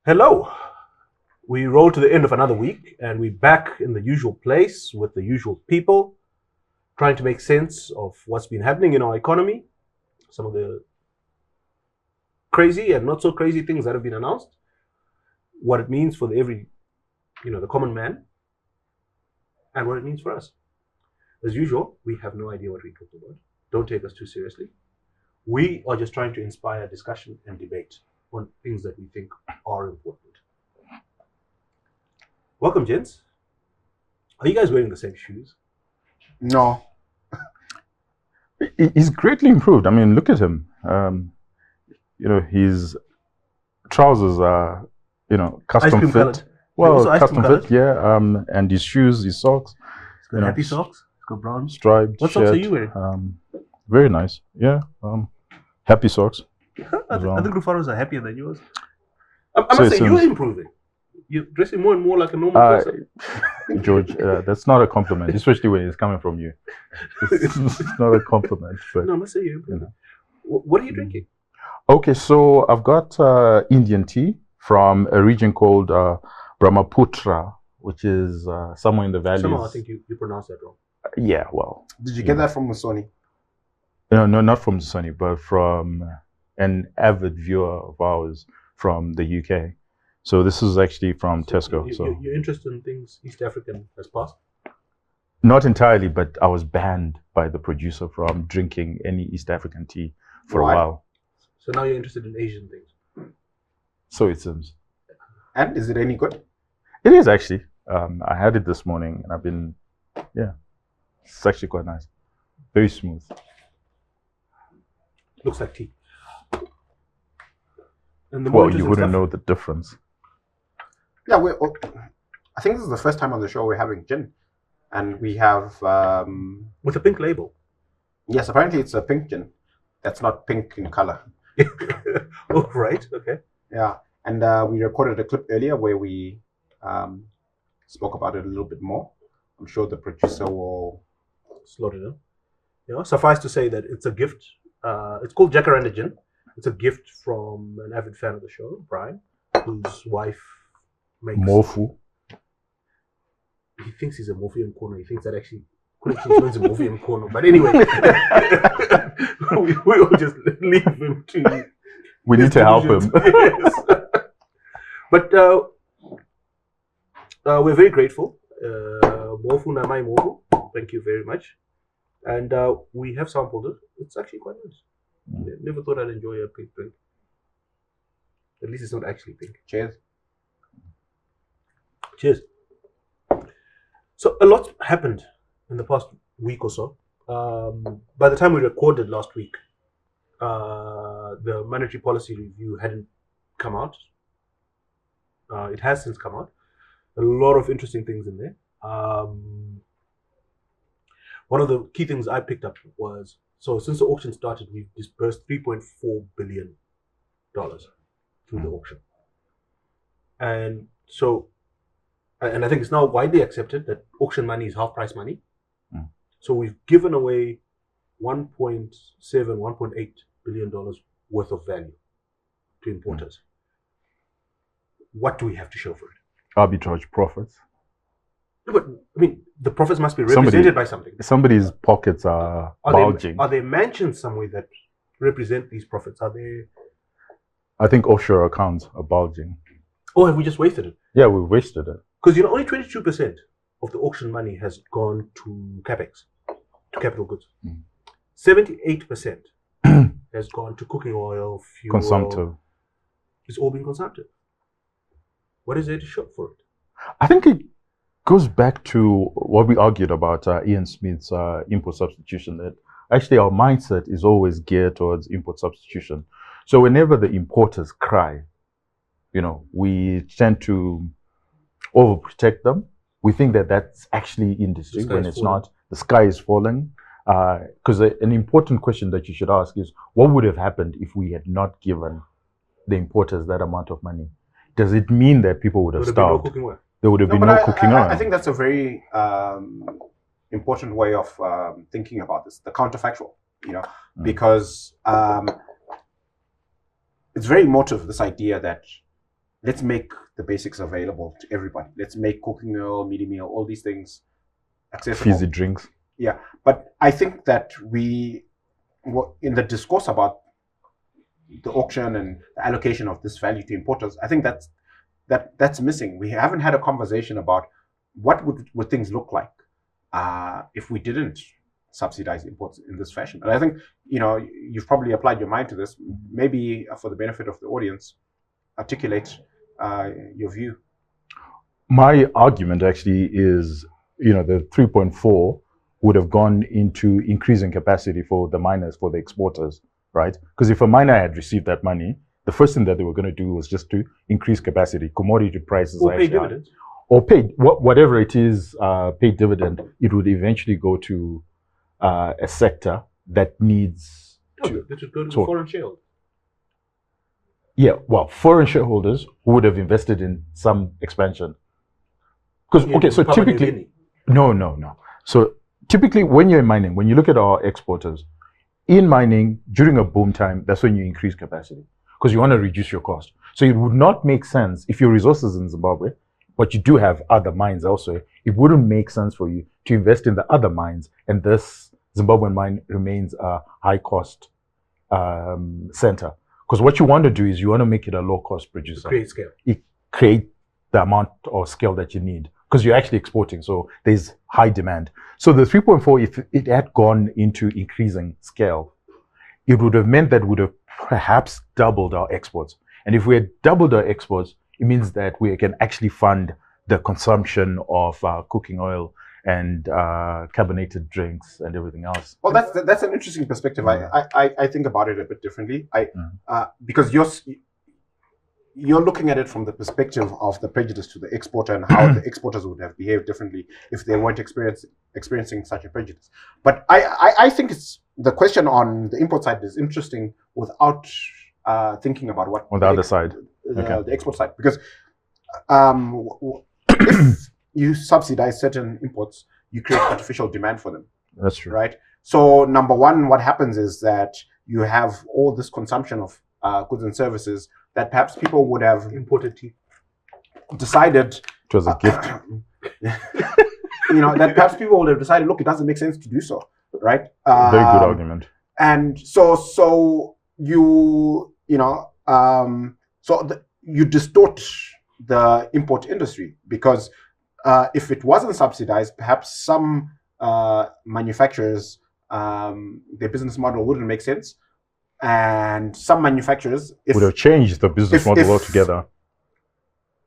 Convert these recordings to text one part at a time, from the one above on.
Hello. We roll to the end of another week, and we're back in the usual place with the usual people, trying to make sense of what's been happening in our economy, some of the crazy and not so crazy things that have been announced, what it means for the common man, and what it means for us. As usual, we have no idea what we're talking about. Don't take us too seriously. We are just trying to inspire discussion and debate on things that we think are important. Welcome, gents. Are you guys wearing the same shoes? No. He's greatly improved. I mean, look at him. His trousers are, custom fit. Colored. Well, custom fit, yeah. And his shoes, his socks. He's got happy socks. He's got brown. Striped. What socks are you wearing? Very nice. Yeah. Happy socks. I think Rufaros are happier than yours. I must say, you're improving. You're dressing more and more like a normal person. George, that's not a compliment, especially when it's coming from you. It's not a compliment. But, no, I must say you're improving. What are you drinking? Okay, so I've got Indian tea from a region called Brahmaputra, which is somewhere in the valleys. Somehow I think you pronounced that wrong. Yeah, well. Did you get that from Musoni? No, not from Musoni, but from an avid viewer of ours from the UK. So this is actually from Tesco. You're interested in things East African as past? Not entirely, but I was banned by the producer from drinking any East African tea for a while. So now you're interested in Asian things? So it seems. And is it any good? It is actually. I had it this morning and I've been, it's actually quite nice. Very smooth. Looks like tea. And you wouldn't know the difference. Yeah, I think this is the first time on the show we're having gin. And we have... with a pink label. Yes, apparently it's a pink gin. That's not pink in color. Oh, right. Okay. Yeah. And we recorded a clip earlier where we spoke about it a little bit more. I'm sure the producer will... slot it in. Suffice to say that it's a gift. It's called Jacaranda Gin. It's a gift from an avid fan of the show, Brian, whose wife makes... Mofu. He thinks he's a Morpheum corner. He thinks that actually joins a Morpheum corner. But anyway, we'll just leave him to... We need to help him. Yes. But we're very grateful. Mofu Namai Mofu. Thank you very much. And we have sampled it. It's actually quite nice. Never thought I'd enjoy a pink drink. At least it's not actually pink. Cheers. Cheers. So a lot happened in the past week or so. By the time we recorded last week, the monetary policy review hadn't come out. It has since come out. A lot of interesting things in there. One of the key things I picked up was, so since the auction started, we've disbursed $3.4 billion through the auction. And so, and I think it's now widely accepted that auction money is half price money. So we've given away $1.7, $1.8 billion worth of value to importers. What do we have to show for it? Arbitrage profits. But I mean, the profits must be represented by something. Somebody's pockets are bulging. Are there mansions somewhere that represent these profits? Are there? I think offshore accounts are bulging. Oh, have we just wasted it? Yeah, we wasted it. Because only 22% of the auction money has gone to capex, to capital goods. 78% has gone to cooking oil, fuel. Consumptive. It's all been consumptive. What is there to show for it? I think it goes back to what we argued about Ian Smith's import substitution, that actually our mindset is always geared towards import substitution. So whenever the importers cry, we tend to overprotect them. We think that that's actually industry when it's not. The sky is falling. Because an important question that you should ask is, what would have happened if we had not given the importers that amount of money? Does it mean that people would have starved? There would have been no cooking oil. I think that's a very important way of thinking about this, the counterfactual, because it's very emotive, this idea that let's make the basics available to everybody. Let's make cooking oil, meaty meal, all these things accessible. Fizzy drinks. Yeah, but I think that in the discourse about the auction and the allocation of this value to importers, I think that's missing. We haven't had a conversation about what would things look like if we didn't subsidize imports in this fashion. And I think, you've probably applied your mind to this. Maybe for the benefit of the audience, articulate your view. My argument actually is, the 3.4 would have gone into increasing capacity for the miners, for the exporters, right? Because if a miner had received that money, the first thing that they were going to do was just to increase capacity. Commodity prices or pay dividends, or paid whatever it is, paid dividend. It would eventually go to a sector that needs that should go to foreign shareholders. Yeah, well, foreign shareholders who would have invested in some expansion. Because so typically, no. So typically, when you're in mining, when you look at our exporters, in mining during a boom time, that's when you increase capacity because you want to reduce your cost. So it would not make sense if your resources in Zimbabwe, but you do have other mines also. It wouldn't make sense for you to invest in the other mines, and this Zimbabwean mine remains a high-cost center. Because what you want to do is you want to make it a low-cost producer. Create scale. Create the amount or scale that you need because you're actually exporting. So there's high demand. So the 3.4, if it had gone into increasing scale, it would have meant that we would have perhaps doubled our exports. And if we had doubled our exports, it means that we can actually fund the consumption of cooking oil and carbonated drinks and everything else. Well, that's an interesting perspective. I think about it a bit differently. Because you're looking at it from the perspective of the prejudice to the exporter and how the exporters would have behaved differently if they weren't experiencing such a prejudice. But I think the question on the import side is interesting without thinking about what on the other side, the export side, because if you subsidize certain imports, you create artificial demand for them. That's true, right? So number one, what happens is that you have all this consumption of goods and services that perhaps people would have imported tea, it decided was a gift. That perhaps people would have decided, look, it doesn't make sense to do so, right? Very good argument. And so you distort the import industry because if it wasn't subsidized, perhaps some manufacturers, their business model wouldn't make sense. And some manufacturers would have changed the business model altogether.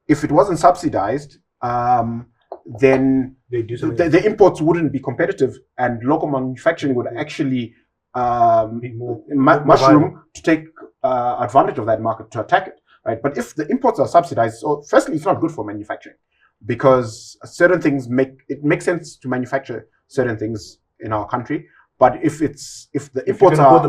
If it wasn't subsidized, then the imports wouldn't be competitive, and local manufacturing would actually mushroom to take advantage of that market to attack it, right? But if the imports are subsidized, so firstly, it's not good for manufacturing because certain things makes sense to manufacture certain things in our country. But if the imports are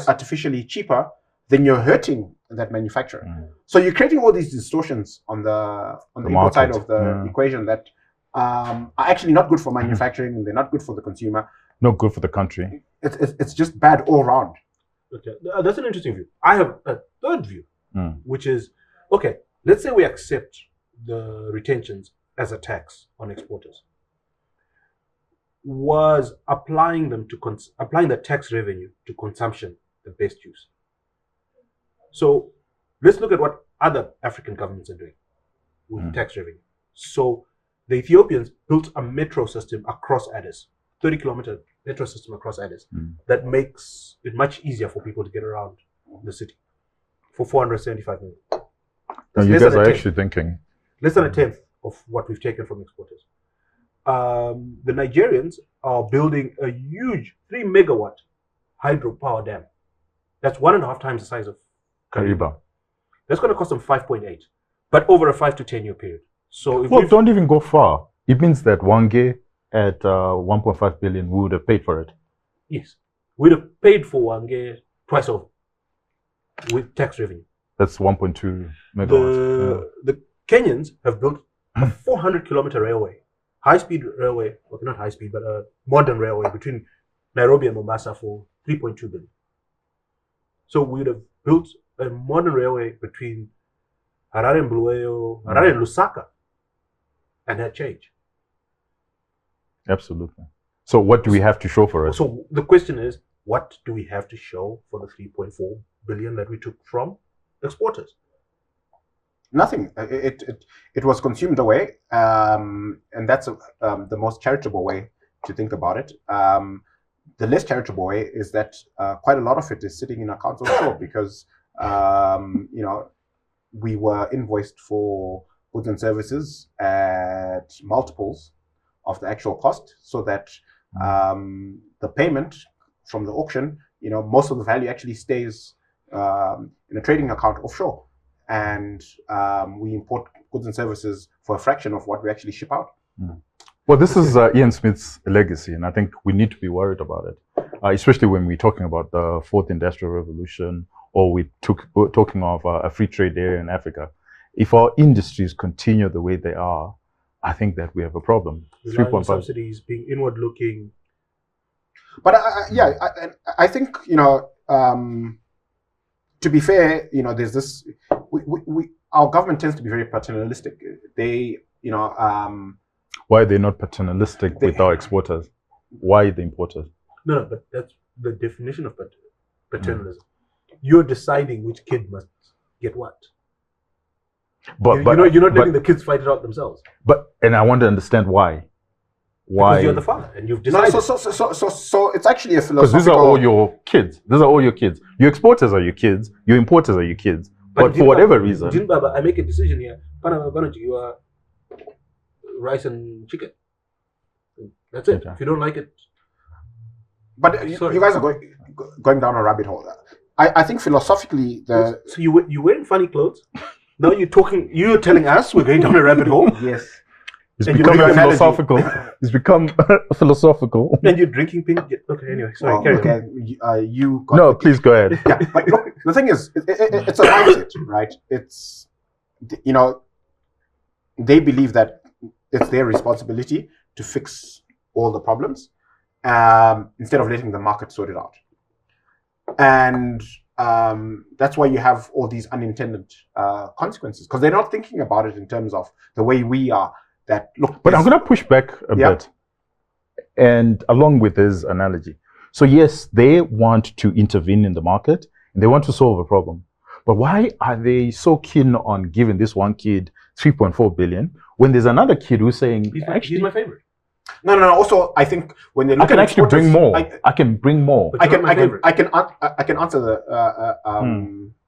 artificially cheaper, then you're hurting that manufacturer. So you're creating all these distortions on the import side of the equation that are actually not good for manufacturing, and they're not good for the consumer. Not good for the country. It's just bad all around. Okay, that's an interesting view. I have a third view, which is, okay, let's say we accept the retentions as a tax on exporters. Was applying the tax revenue to consumption the best use? So let's look at what other African governments are doing with tax revenue. So the Ethiopians built a metro system across Addis, 30-kilometer metro system across Addis, that makes it much easier for people to get around the city for 475 million. Now you guys are actually thinking less than a tenth of what we've taken from exporters. The Nigerians are building a huge 3-megawatt hydropower dam. That's 1.5 times the size of Kariba. That's going to cost them 5.8, but over a 5 to 10 year period. So if don't even go far. It means that Wange at 1.5 billion, we would have paid for it. Yes, we'd have paid for Wange twice over with tax revenue. That's 1.2 megawatts. The Kenyans have built a 400-kilometer railway. High-speed railway, well, not high-speed, but a modern railway between Nairobi and Mombasa for 3.2 billion. So we would have built a modern railway between Harare and Bulawayo, Harare and Lusaka, and that change. Absolutely. So what do we have to show for it? So the question is, what do we have to show for the 3.4 billion that we took from exporters? Nothing. It was consumed away, and that's the most charitable way to think about it. The less charitable way is that quite a lot of it is sitting in accounts offshore because we were invoiced for goods and services at multiples of the actual cost, so that the payment from the auction, most of the value actually stays in a trading account offshore, and we import goods and services for a fraction of what we actually ship out. Well, this is Ian Smith's legacy, and I think we need to be worried about it, especially when we're talking about the fourth industrial revolution, or we're talking of a free trade area in Africa. If our industries continue the way they are, I think that we have a problem. 3.5 subsidies, being inward-looking. But I think to be fair, there's this. Our government tends to be very paternalistic. They, why are they not paternalistic with our exporters? Why the importers? No, but that's the definition of paternalism. You're deciding which kid must get what. But you're not letting the kids fight it out themselves. And I want to understand why. Why? Because you're the father and you've decided. No, so it's actually a philosophical. Because these are all your kids. These are all your kids. Your exporters are your kids. Your importers are your kids. But for whatever reason, I make a decision here. You are rice and chicken. That's it. Okay. If you don't like it. But you guys are going down a rabbit hole. I think philosophically So you're wearing funny clothes. Now you're telling us we're going down a rabbit hole. Yes. It's become philosophical. It's become philosophical. And you're drinking pink. Okay, anyway, sorry. Carry on. Please go ahead. Yeah, but look, the thing is, it's a mindset, right? It's, they believe that it's their responsibility to fix all the problems instead of letting the market sort it out. And that's why you have all these unintended consequences, because they're not thinking about it in terms of the way we are. But I'm going to push back a bit, and along with his analogy. So yes, they want to intervene in the market and they want to solve a problem. But why are they so keen on giving this one kid 3.4 billion when there's another kid who's saying, he's my favorite? No. Also, I think when they look I can actually bring more. I can bring more. I can answer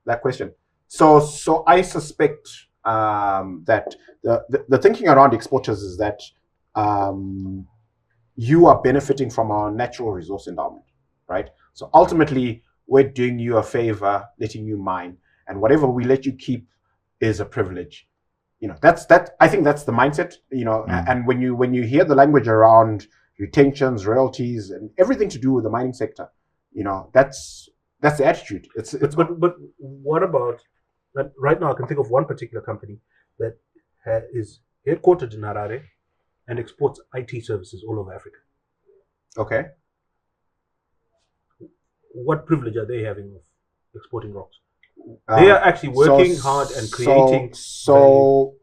that question. So I suspect that the thinking around exporters is that you are benefiting from our natural resource endowment, right? So ultimately, we're doing you a favor, letting you mine, and whatever we let you keep is a privilege. I think that's the mindset. And when you hear the language around retentions, royalties, and everything to do with the mining sector, that's the attitude. But what about that? Right now, I can think of one particular company that is headquartered in Harare and exports IT services all over Africa. Okay. What privilege are they having of exporting rocks? They are actually working hard and creating value.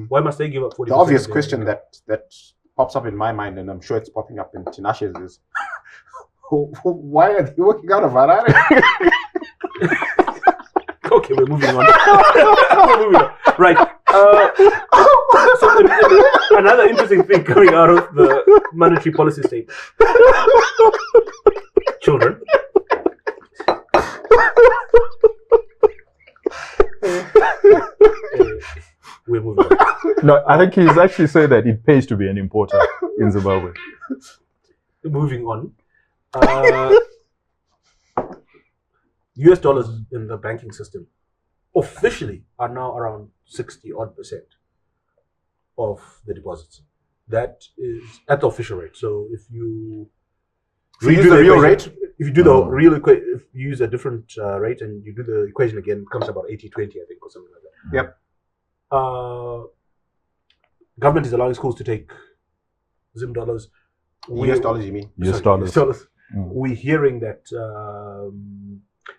Why must they give up 40%? The obvious question that pops up in my mind, and I'm sure it's popping up in Tinashe's, is why are they working out of Harare? Okay, we're moving on. Right. So another interesting thing coming out of the monetary policy statement. Children. We're moving on. No, I think he's actually saying that it pays to be an importer in Zimbabwe. Moving on. US dollars in the banking system officially are now around 60% of the deposits. That is at the official rate. So if you use the real rate, if you do the real equation, if you use a different rate and you do the equation again, it comes about 80-20, I think, or something like that. Yep. Government is allowing schools to take Zim dollars. US dollars, you mean? US dollars. We're hearing that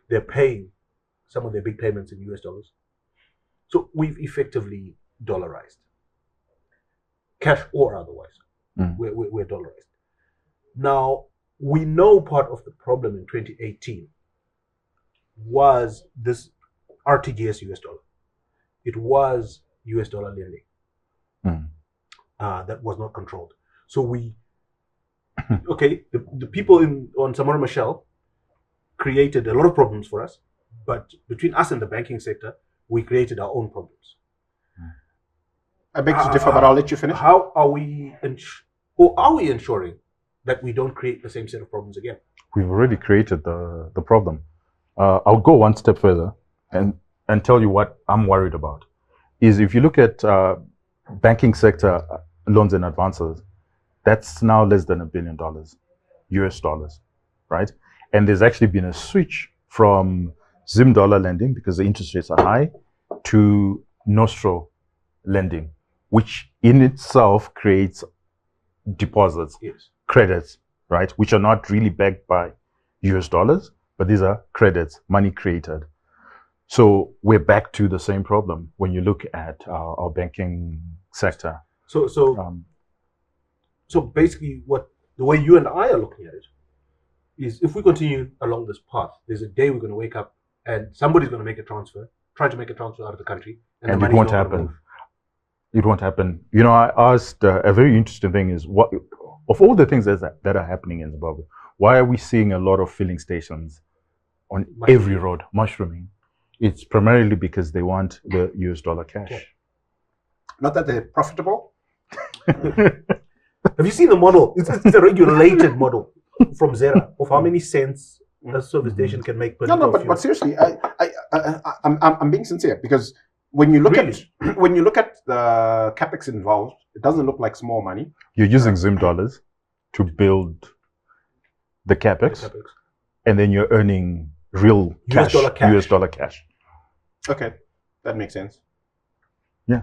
they're paying some of their big payments in US dollars. So we've effectively dollarized, cash or otherwise. We're dollarized. Now, we know part of the problem in 2018 was this RTGS US dollar. It was US dollar lending that was not controlled. So the people on Samora Machel created a lot of problems for us, but between us and the banking sector, we created our own problems. I beg to differ, but I'll let you finish. How are we ensuring that we don't create the same set of problems again? We've already created the problem. I'll go one step further and tell you what I'm worried about. Is if you look at banking sector loans and advances, that's now less than $1 billion, US dollars, right? And there's actually been a switch from Zim dollar lending, because the interest rates are high, to Nostro lending, which in itself creates deposits, credits, right, which are not really backed by US dollars, but these are credits, money created. So we're back to the same problem when you look at our banking sector. So basically, the way you and I are looking at it is, if we continue along this path, there's a day we're going to wake up and somebody's going to try to make a transfer out of the country, and it won't happen. It won't happen. You know, I asked a very interesting thing is, what of all the things that are happening in Zimbabwe, why are we seeing a lot of filling stations on every road, mushrooming? It's primarily because they want the US dollar cash. Okay. Not that they're profitable. Have you seen the model? It's a regulated model from Zera of how many cents a service station can make per liter. No, but seriously, I'm being sincere, because when you look at the capex involved, it doesn't look like small money. You're using Zim dollars to build the capex, and then you're earning real cash, US dollar cash. Okay, that makes sense. Yeah.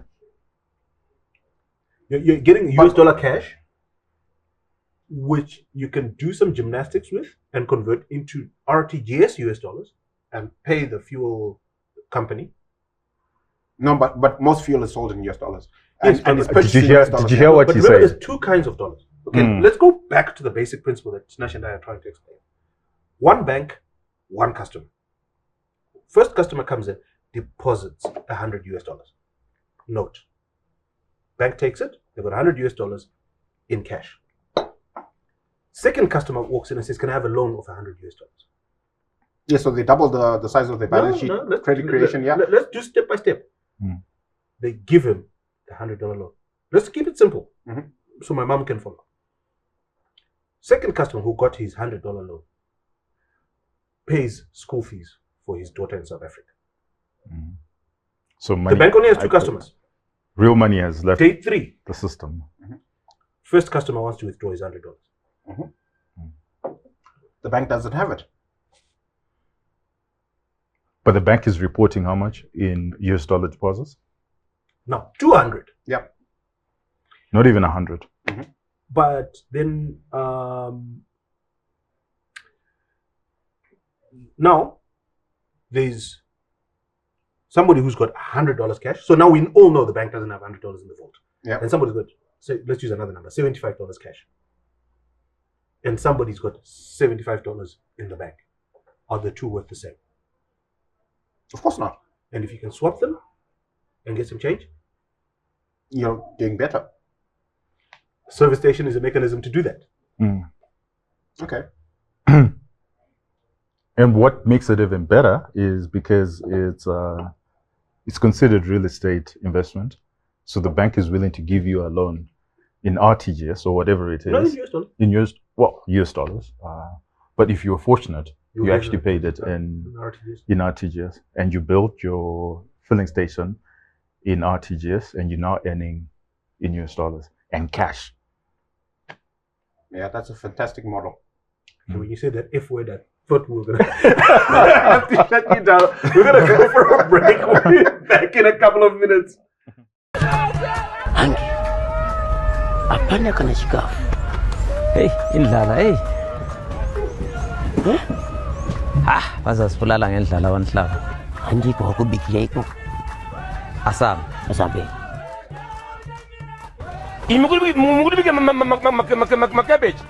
You're getting US dollar cash, which you can do some gymnastics with and convert into RTGS US dollars and pay the fuel company. No, but most fuel is sold in US dollars. Yes, and it's did you hear what he said? There's two kinds of dollars. Okay, let's go back to the basic principle that Nash and I are trying to explain. One bank, one customer. First customer comes in, deposits $100 US. Note. Bank takes it, they've got $100 US in cash. Second customer walks in and says, "Can I have a loan of $100 US?" Yeah, so they double the size of their balance sheet, credit creation. Let's do step by step. They give him the $100 loan. Let's keep it simple, so my mom can follow. Second customer who got his $100 loan pays school fees for his daughter in South Africa. So money, the bank only has two customers. Real money has left Day 3. The system. First customer wants to withdraw his $100. The bank doesn't have it. But the bank is reporting how much in US dollar deposits? Now, 200. Yep. Not even 100. But then now there's somebody who's got $100 cash. So now we all know the bank doesn't have $100 in the vault. Yeah. And somebody's got, so let's use another number, $75 cash. And somebody's got $75 in the bank. Are the two worth the same? Of course not. And if you can swap them and get some change, you're doing better. Service station is a mechanism to do that. Okay. And what makes it even better is because it's considered real estate investment. So the bank is willing to give you a loan in RTGS or whatever it is. No, in US dollars. US dollars. But if you're fortunate, you actually paid it in RTGS, and you built your filling station in RTGS, and you're now earning in US dollars and cash. Yeah, that's a fantastic model. And when you say that F word, I thought we were going to have to shut you down. We're going to go for a break. We'll be back in a couple of minutes. Angi, apana kana shikafu. Hey, indlala, hey. Bazasibulala ngendlala wanhlaba. Angikho kubikileko. Asam. Asambe. Imugulibike makabeji.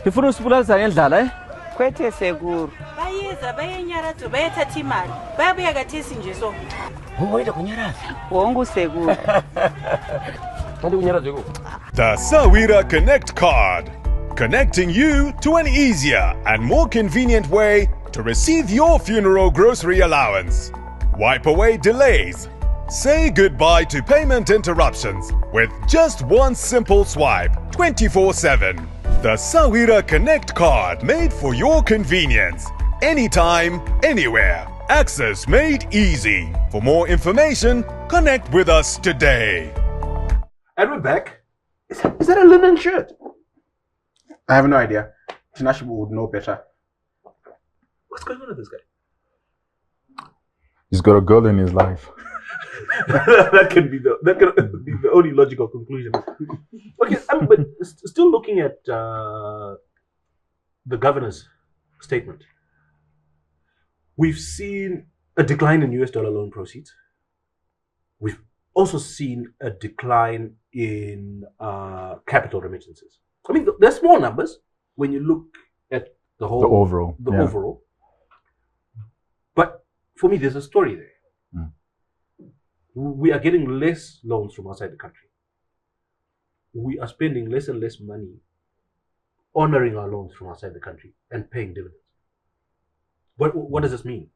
Ifuna usibulala ngendlala eh? Kwethe seguru. Bayeza bayenyarazo bayethatha imali. Bayabuya kathesi nje so. Ungoyile kunyaraza. Wonke seguru. The Sawira Connect card, connecting you to an easier and more convenient way to receive your funeral grocery allowance. Wipe away delays. Say goodbye to payment interruptions with just one simple swipe, 24/7. The Sawira Connect card made for your convenience. Anytime, anywhere. Access made easy. For more information, connect with us today. And we're back. Is that a linen shirt? I have no idea. Tinashe would know better. What's going on with this guy? He's got a girl in his life. that could be the only logical conclusion. Okay, but still looking at the governor's statement, we've seen a decline in US dollar loan proceeds. We've also seen a decline in capital remittances. I mean, they're small numbers when you look at the overall. Overall. But for me, there's a story there. We are getting less loans from outside the country. We are spending less and less money honoring our loans from outside the country and paying dividends. What does this mean?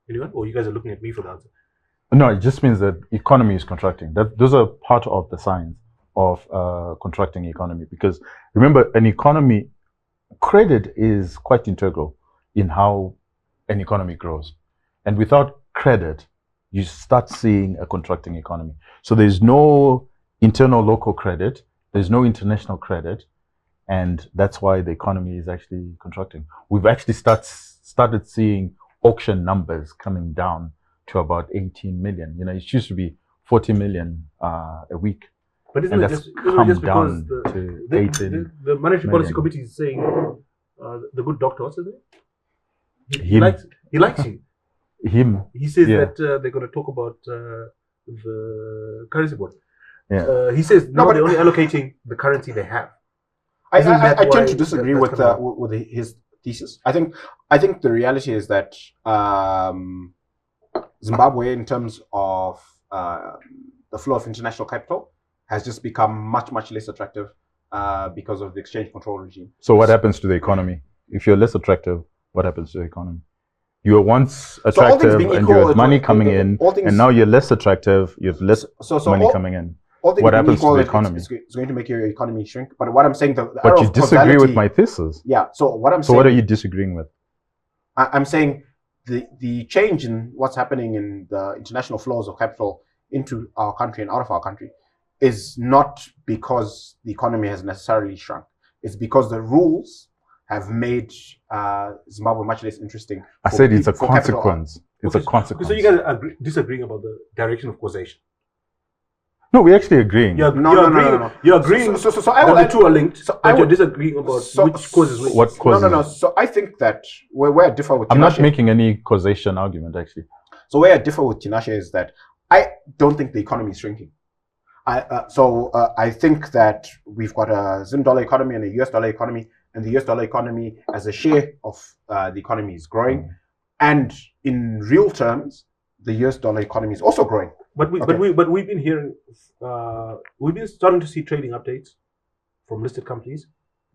Anyone? Or you guys are looking at me for the answer? No, it just means that economy is contracting. Those are part of the signs of contracting economy. Because remember, an economy, credit is quite integral in how an economy grows. And without credit, you start seeing a contracting economy. So there's no internal local credit, there's no international credit, and that's why the economy is actually contracting. We've actually started seeing auction numbers coming down to about 18 million. You know, it used to be 40 million a week. But isn't it just because the Monetary Policy Committee is saying the good doctor, what's his name? He likes you. Him. He says that they're going to talk about the currency board. Yeah. He says no, they're only allocating the currency they have. I tend to disagree with his thesis. I think the reality is that Zimbabwe, in terms of the flow of international capital, has just become much less attractive because of the exchange control regime. So what happens to the economy? If you're less attractive, what happens to the economy? You were once attractive and you had money coming in, and now you're less attractive, you have less money coming in. What happens to the economy? It's going to make your economy shrink. But what I'm saying, but you disagree with my thesis. Yeah. So what I'm saying. So what are you disagreeing with? I'm saying the change in what's happening in the international flows of capital into our country and out of our country is not because the economy has necessarily shrunk. It's because the rules have made Zimbabwe much less interesting. I said it's a consequence. It's a consequence. So you guys are disagreeing about the direction of causation? No, we're actually agreeing. No. You're agreeing that the two are linked, but you're disagreeing about which causes which. What causes? No. So I think that where I differ with Tinashe, I'm not making any causation argument, actually. So where I differ with Tinashe is that I don't think the economy is shrinking. I think that we've got a Zim dollar economy and a US dollar economy, and the US dollar economy as a share of the economy is growing. And in real terms, the US dollar economy is also growing. But we've been hearing, we've been starting to see trading updates from listed companies,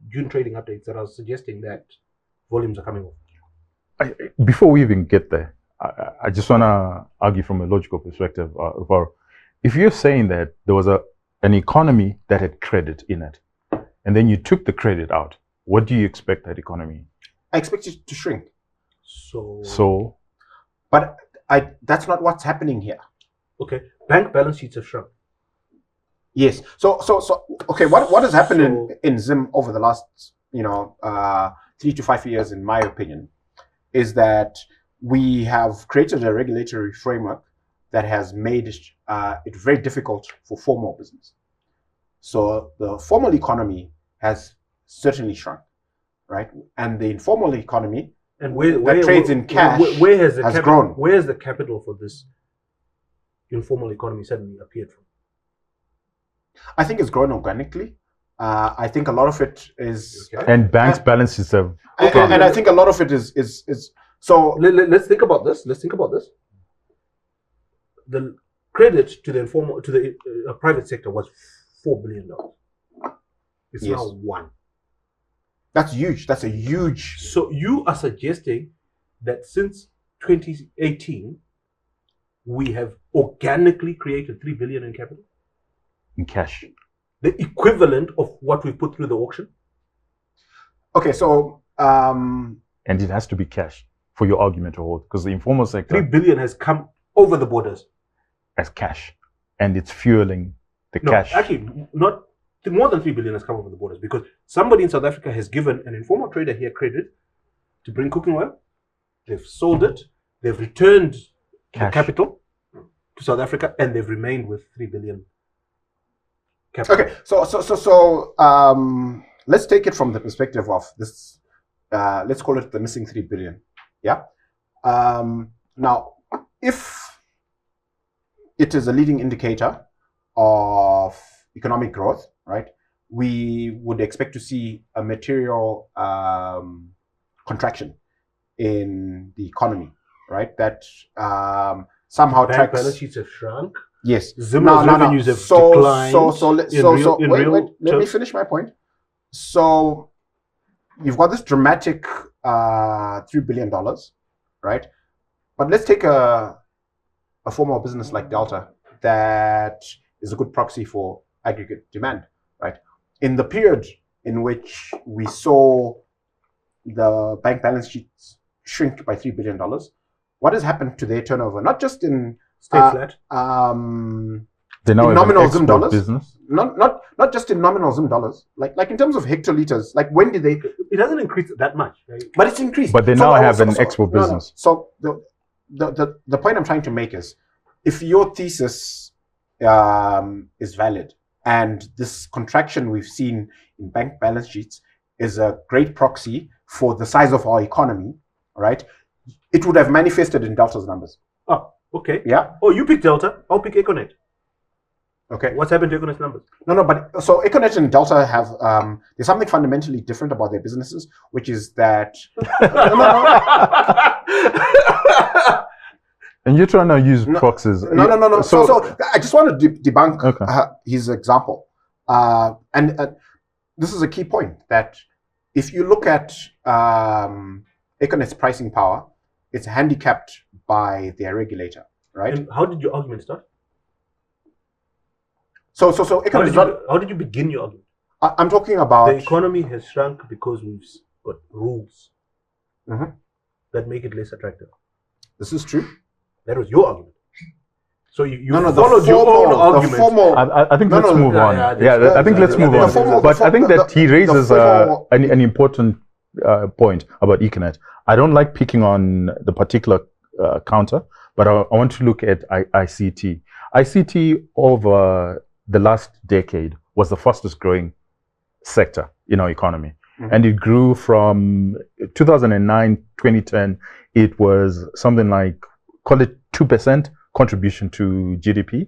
June trading updates that are suggesting that volumes are coming off. Before we even get there, I just want to argue from a logical perspective. If you're saying that there was an economy that had credit in it, and then you took the credit out, what do you expect that economy? I expect it to shrink. But that's not what's happening here. Okay, bank balance sheets have shrunk. Yes. So okay, what has happened in Zim over the last 3 to 5 years, in my opinion, is that we have created a regulatory framework that has made it very difficult for formal business. So the formal economy has certainly shrunk, right? And the informal economy And where trades in cash where has the has capital, grown. Where has the capital for this informal economy suddenly appeared from? I think it's grown organically. I think a lot of it is, And banks' balances have. and I think a lot of it is so. Let's think about this. The credit to the private sector was $4 billion. It's Yes. now 1. That's huge. That's a huge. So you are suggesting that since 2018, we have organically created $3 billion in capital, In cash. the equivalent of what we put through the auction. Okay, so And it has to be cash for your argument to hold, because the informal sector $3 billion has come over the borders. as cash, and it's fueling the No, cash. actually, not more than $3 billion has come over the borders, because somebody in South Africa has given an informal trader here credit to bring cooking oil. They've sold it. They've returned the Cash. capital to South Africa, and they've remained with $3 billion capital. okay, so let's take it from the perspective of this. Let's call it the missing 3 billion. Yeah. Now, if it is a leading indicator of economic growth, right? We would expect to see a material contraction in the economy, right? That somehow Bank tracks. balance sheets have shrunk. Yes. Zimmer's revenues have declined. Let me finish my point. So you've got this dramatic $3 billion, right? But let's take a formal business like Delta that is a good proxy for aggregate demand, right? In the period in which we saw the bank balance sheets shrink by $3 billion, what has happened to their turnover? Not just in Stay flat. They now in have an nominal Zim export dollars? business. Not just in nominal Zim dollars, like in terms of hectoliters. Like when did they? It hasn't increased that much. Right? But it's increased. But they now have an export business. So the point I'm trying to make is, if your thesis is valid and this contraction we've seen in bank balance sheets is a great proxy for the size of our economy, right? It would have manifested in Delta's numbers. Oh, okay. Yeah. Oh, you pick Delta. I'll pick Econet. Okay. What's happened to Econet's numbers? No, but so Econet and Delta have there's something fundamentally different about their businesses, which is that And you're trying to use proxies. No. So I just want to debunk Okay. his example, and this is a key point, that if you look at Econet's pricing power, it's handicapped by their regulator, right? And how did your argument start? So Econet is not. How did you begin your argument? I'm talking about The economy has shrunk because we've got rules that make it less attractive. This is true. That was your argument. So you the followed your own argument. The formal, I think let's move on. I think let's move on. But I think that he raises an important point about Econet. I don't like picking on the particular counter, but I want to look at ICT. ICT over the last decade was the fastest growing sector in our economy. And it grew from 2009, 2010, it was something like, call it 2% contribution to GDP.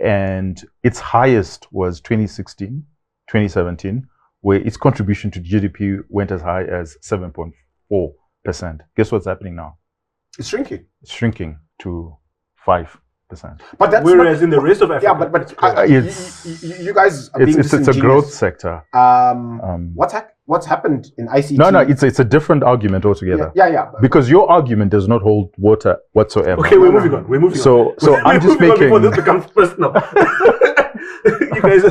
And its highest was 2016, 2017, where its contribution to GDP went as high as 7.4%. Guess what's happening now? it's shrinking. It's shrinking to 5%. But that's Whereas in the rest of Africa, yeah, but you guys are being it's a growth sector. What's happened in ICT? No, it's a different argument altogether. Yeah. Because your argument does not hold water whatsoever. okay, we're moving on. So I'm just moving on making. before this becomes personal. You guys,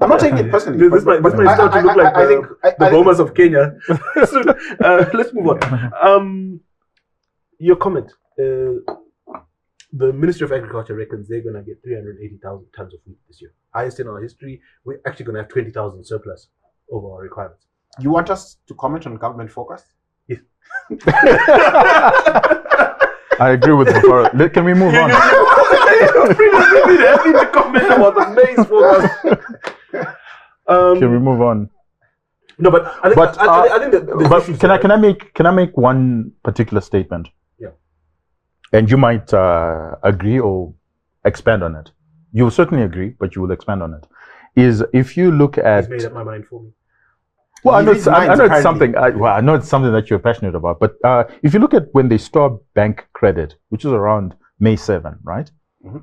I'm not taking it personally. this might start to look like the Bomas of Kenya. So, let's move on. Your comment. The Ministry of Agriculture reckons they're going to get 380,000 tons of wheat this year. Highest in our history. We're actually going to have 20,000 surplus over our requirements. You want us to comment on government forecast? Yes. I agree with the. Can we move on? Previously, there has been a comment about the maize forecast. Can we move on? No, but I think I think that but can I make one particular statement? Yeah. And you might agree or expand on it. You will certainly agree, but you will expand on it. Is if you look at. He's made up my mind for me. Well, I know it's something. I know it's something that you're passionate about. But if you look at when they stopped bank credit, which is around May 7, right? Mm-hmm.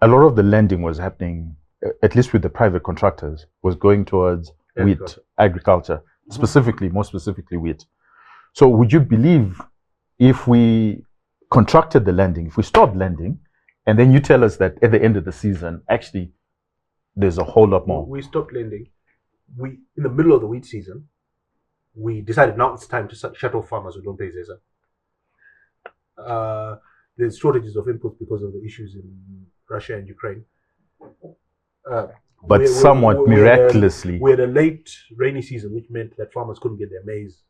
A lot of the lending was happening, at least with the private contractors, was going towards agriculture, more specifically wheat. So would you believe if we contracted the lending, if we stopped lending, and then you tell us that at the end of the season, actually, there's a whole lot more. We stopped lending. We, in the middle of the wheat season, we decided now it's time to shut off farmers who don't pay ZESA. There's shortages of inputs because of the issues in Russia and Ukraine. But somewhat miraculously. We had a late rainy season, which meant that farmers couldn't get their maize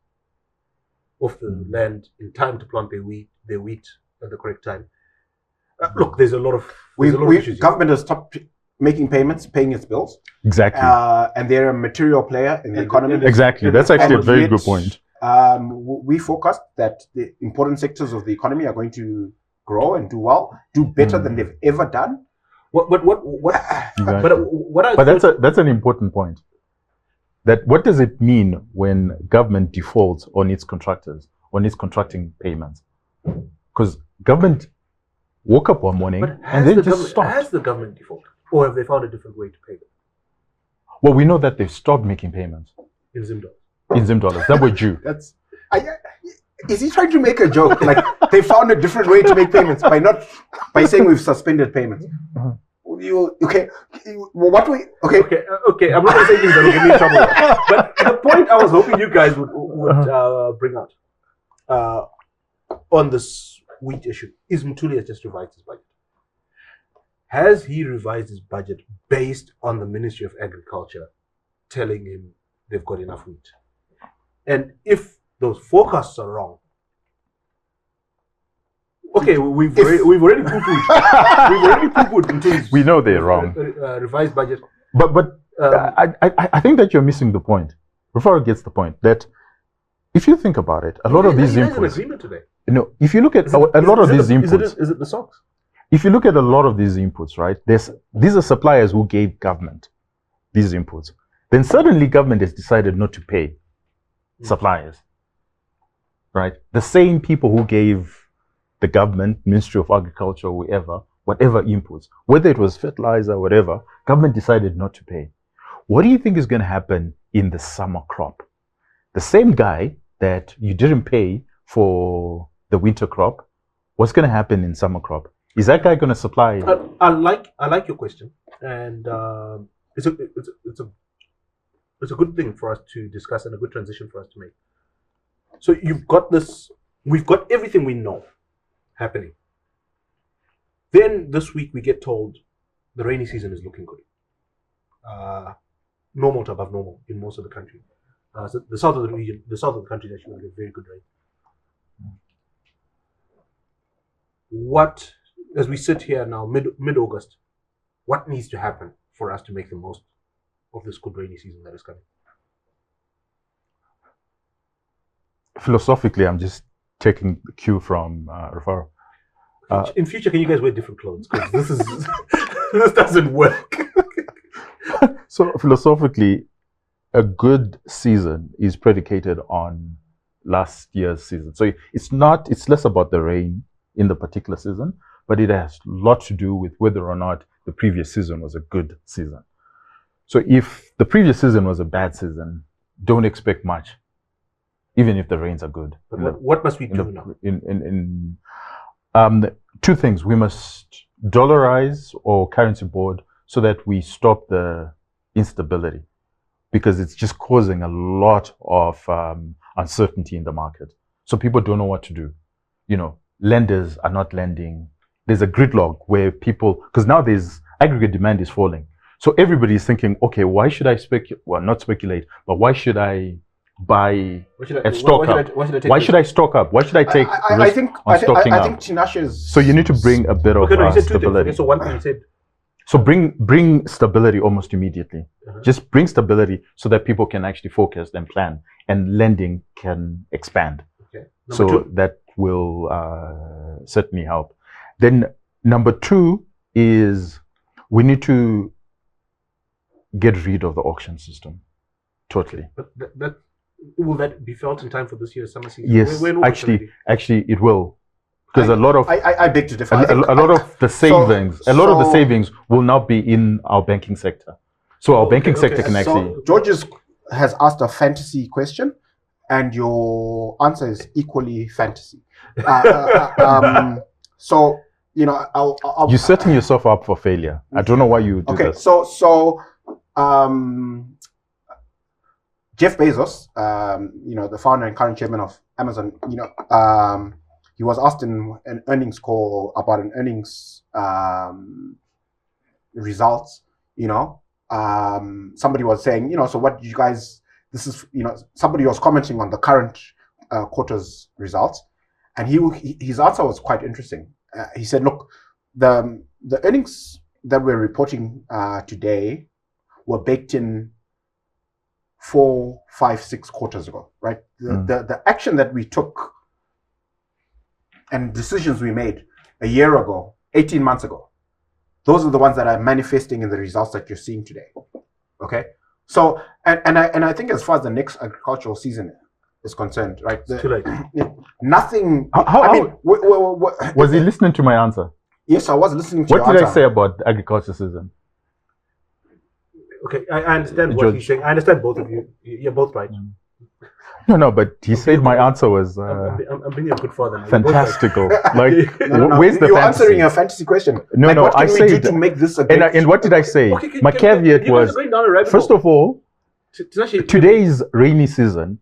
off the land in time to plant their wheat at the correct time. Look, there's a lot of issues. Government has stopped making payments, paying its bills. Exactly. And they're a material player in the economy. Exactly. That's actually a very good point. We forecast that the important sectors of the economy are going to grow and do well, do better than they've ever done. But that's an important point. That what does it mean when government defaults on its contractors, on its contracting payments? Because government woke up one morning and then just stopped. Has the government defaulted? Or have they found a different way to pay them? Well, we know that they've stopped making payments. In Zim dollars. In Zim dollars. That were due. Is he trying to make a joke? Like they found a different way to make payments by saying we've suspended payments. Okay. Okay. I'm not going to say things that will get me in trouble. But the point I was hoping you guys would bring out on this wheat issue is Mutuli has just revised his budget. Has he revised his budget based on the Ministry of Agriculture telling him they've got enough wheat? And if those forecasts are wrong, okay, we've already poo-pooed until we know they're wrong. Revised budget. But I think that you're missing the point. Rufaro gets the point that if you think about it, a lot of these inputs. An agreement today. If you look at a lot of these inputs, is it the socks? If you look at a lot of these inputs, right? These are suppliers who gave government these inputs. Then suddenly government has decided not to pay suppliers, right? The same people who gave the government, Ministry of Agriculture, whatever inputs, whether it was fertilizer, whatever, government decided not to pay. What do you think is going to happen in the summer crop? The same guy that you didn't pay for the winter crop, what's going to happen in summer crop? Is that guy going to supply? I like your question, and it's a good thing for us to discuss and a good transition for us to make. So you've got this. We've got everything we know happening. Then this week we get told the rainy season is looking good. Normal to above normal in most of the country. So the south of the region, the south of the country is actually going to get very good rain. What, as we sit here now, mid-August, what needs to happen for us to make the most of this good rainy season that is coming? Philosophically, I'm just taking the cue from Rufaro. In future, can you guys wear different clothes? Because this doesn't work. So philosophically, a good season is predicated on last year's season. So it's less about the rain in the particular season, but it has a lot to do with whether or not the previous season was a good season. So if the previous season was a bad season, don't expect much, even if the rains are good. But what must we do now? Two things. We must dollarize or currency board so that we stop the instability, because it's just causing a lot of uncertainty in the market. So people don't know what to do. Lenders are not lending. There's a gridlock where people, because now there's aggregate demand is falling. So everybody is thinking, okay, why should I not speculate, but why should I buy and stock up? Why should I stock up? Why should I take risk on stocking up? I think Tinashe is... So you need to bring a bit of you said two stability. things. Okay, so one thing you said... So bring stability almost immediately. Just bring stability so that people can actually focus and plan, and lending can expand. Okay. So that will certainly help. Then number 2 is we need to get rid of the auction system totally. But that will that be felt in time for this year's summer season? Yes, actually it will. Because a lot of I beg to differ. a lot of the savings will now be in our banking sector. So our banking sector can actually. So George has asked a fantasy question, and your answer is equally fantasy. So you're setting yourself up for failure. I don't know why you do this. So Jeff Bezos, the founder and current chairman of Amazon, he was asked in an earnings call about an earnings results. Somebody was saying, so what did you guys? This is, somebody was commenting on the current quarter's results, and his answer was quite interesting. He said, "Look, the earnings that we're reporting today were baked in 4, 5, 6 quarters ago, right? The action that we took and decisions we made a year ago, 18 months ago, those are the ones that are manifesting in the results that you're seeing today. Okay, so and I think as far as the next agricultural season is concerned, right? It's too late. Nothing. Was he listening to my answer? Yes, I was listening to. What did I say about the agriculture season? Okay, I understand what he's saying. I understand both of you. You're both right. No, but he said my answer was I'm being a good father now. fantastical. Like, No. where's the You're fantasy? answering a fantasy question. No, What I can we said do to make this a great and what did I say? Okay, My caveat you guys was, are going down a rabbit first hole. of all, Tinashe, today's rainy season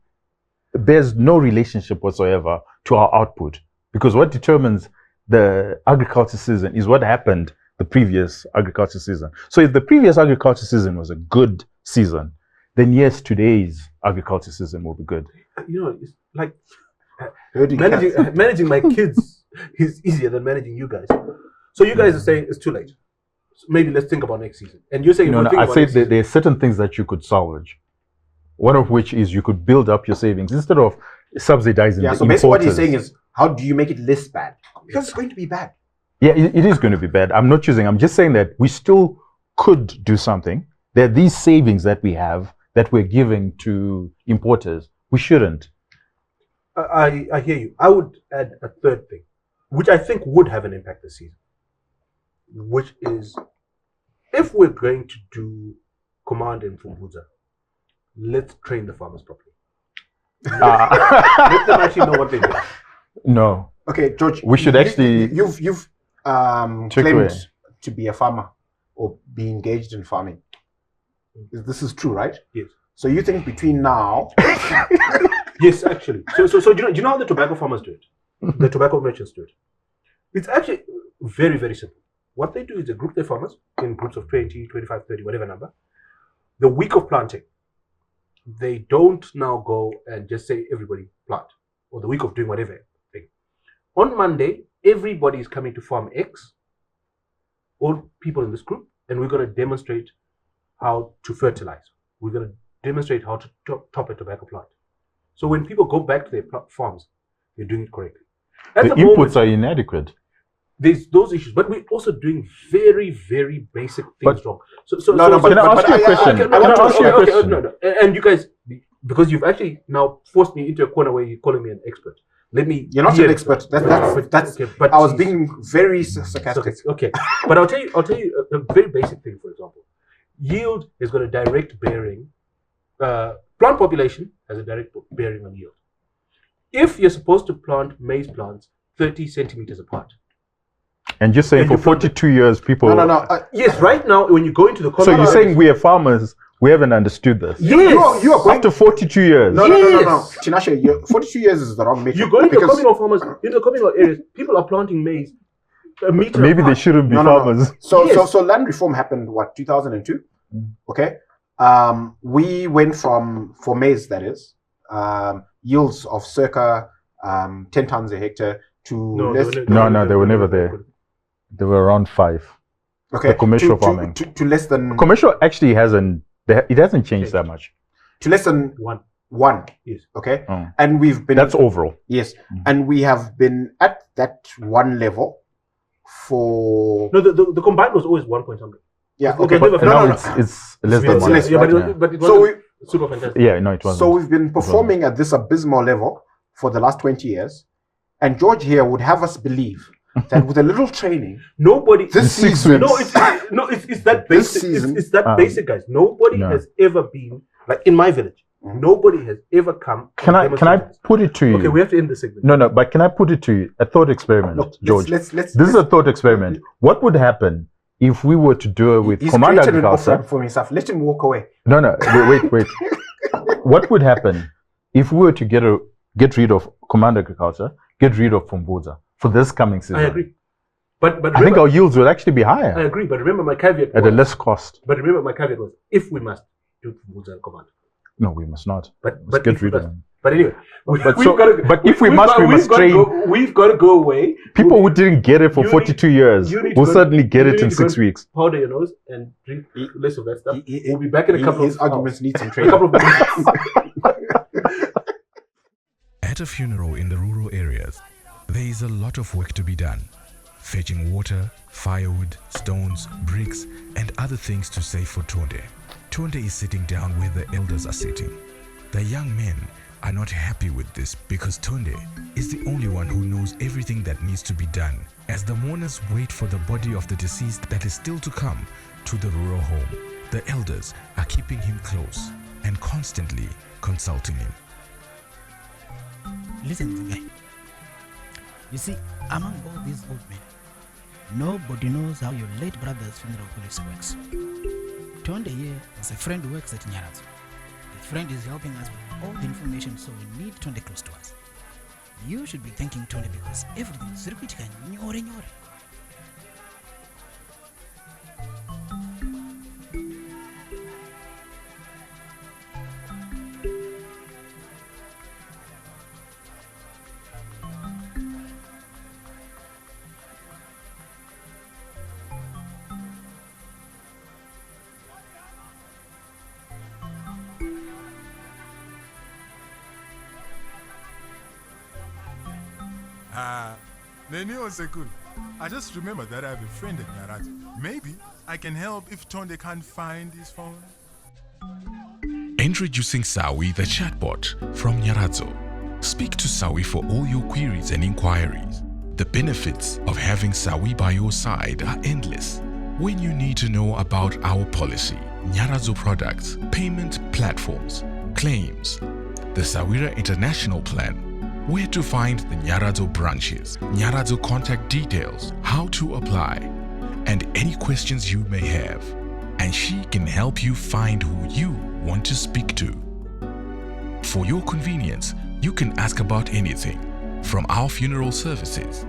bears no relationship whatsoever to our output, because what determines the agriculture season is what happened the previous agriculture season. So if the previous agriculture season was a good season, then yes, today's agriculture season will be good. It's like managing my kids is easier than managing you guys. So you guys are saying it's too late. So maybe let's think about next season. And you're saying I said that there are certain things that you could salvage. One of which is you could build up your savings instead of subsidizing. Yeah. So basically, what he's saying is, how do you make it less bad? Because it's going to be bad. Yeah, it is going to be bad. I'm not choosing. I'm just saying that we still could do something. There are these savings that we have that we're giving to importers. We shouldn't. I hear you. I would add a third thing, which I think would have an impact this season, which is if we're going to do command in Fumbuza, let's train the farmers properly. Let them actually know what they do. No. Okay, George. We should actually. You've claimed to be a farmer or be engaged in farming. This is true, right? Yes. So you think between now? Yes, actually. So do you know how the tobacco farmers do it? The tobacco merchants do it. It's actually very, very simple. What they do is they group their farmers in groups of 20, 25, 30, whatever number. The week of planting, they don't now go and just say everybody plant, or the week of doing whatever thing. On Monday, everybody is coming to farm X, all people in this group, and we're going to demonstrate how to fertilize. We're going to demonstrate how to top a tobacco plant. So when people go back to their farms, they're doing it correctly. At the inputs are inadequate. There's those issues, but we're also doing very, very basic things wrong. Can I ask you a question? No. And you guys, because you've actually now forced me into a corner where you're calling me an expert. You're not an expert. That's okay, but I was being very sarcastic. Okay, but I'll tell you a very basic thing. For example, yield is got a direct bearing. Plant population has a direct bearing on yield. If you're supposed to plant maize plants 30 centimeters apart, and you're saying for 42 years people. No. Yes, right now when you go into the. So you're saying we are farmers. We haven't understood this. Yes. You are going after 42 years. No. Tinashe, 42 years is the wrong metric. You go into the communal farmers, in the communal areas, people are planting maize a meter Maybe apart. they shouldn't be farmers. No. So land reform happened, 2002? Okay. We went for maize, that is, yields of circa 10 tons a hectare to No, they were never there. They were around 5. Okay. The commercial to, farming. To less than Commercial actually hasn't. It hasn't changed that much. to less than one. Yes. Okay. Mm. And we've been That's overall. Yes. And we have been at that one level for No, the combined was always 1 point something. yeah. Okay, Okay. but But no, now it's less than it's one. less, Yeah, right? but it So wasn't super fantastic. Yeah, no, it wasn't. So we've been performing at this abysmal level for the last 20 years, and George here would have us believe that with a little training, Nobody. this six season, weeks. It's that This basic. season- It's that basic, guys. Nobody No. has ever been like in my village. Nobody has ever come. Can I demonstrated. put it to you? Okay, we have to end the segment. No, but can I put it to you? A thought experiment, look, George. let's This is a thought experiment. What would happen if we were to do it with he's command created an agriculture? offer for himself. Let him walk away. No, wait. What would happen if we were to get rid of command agriculture, get rid of Fumbuza for this coming season? I agree. But I think remember, our yields will actually be I higher agree. But remember, my caveat at a was, less cost. But remember, my caveat was if we must do Fumbuza and command. No, we must not. But Let's get if we rid of must- them. But anyway, But if we must, we must train. We've got to go away. People who didn't get it for You 42 years you need to will go- certainly get you it need in to go 6 weeks. powder your nose and drink less of that stuff. We'll be back in a He- couple his of arguments need some a training. couple of minutes. At a funeral in the rural areas, there is a lot of work to be done. Fetching water, firewood, stones, bricks, and other things to save for Tonde. Tonde is sitting down where the elders are sitting. The young men are not happy with this because Tonde is the only one who knows everything that needs to be done as the mourners wait for the body of the deceased that is still to come to the rural home. The elders are keeping him close and constantly consulting him. Listen to me. You see, among all these old men, nobody knows how your late brother's funeral policy works. Tonde here is a friend who works at Nyarazo. The friend is helping us with all the information, so we need Tonde close to us. You should be thanking Tonde because everything is circuitica nyore. Neni Osekun, I just remembered that I have a friend at Nyarazo. Maybe I can help if Tonde can't find his phone. Introducing Sawi, the chatbot from Nyarazo. Speak to Sawi for all your queries and inquiries. The benefits of having Sawi by your side are endless. When you need to know about our policy, Nyarazo products, payment platforms, claims, the Sawira International Plan, where to find the Nyarazo branches, Nyarazo contact details, how to apply, and any questions you may have. And she can help you find who you want to speak to. For your convenience, you can ask about anything, from our funeral services,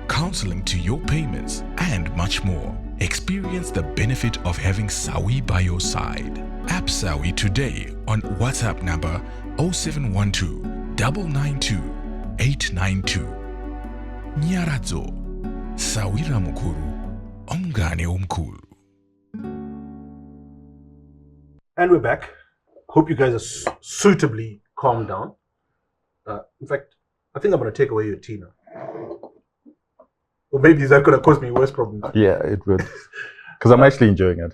counseling to your payments, and much more. Experience the benefit of having Sawi by your side. App Sawi today on WhatsApp number 0712 992 892. Nyarazo, Sawira Mukuru, Omgane Omkulu. And we're back. Hope you guys are suitably calmed down. In fact, I think I'm going to take away your tea now. Or maybe that could have caused me worse problems. Yeah, it would. Because I'm actually enjoying it.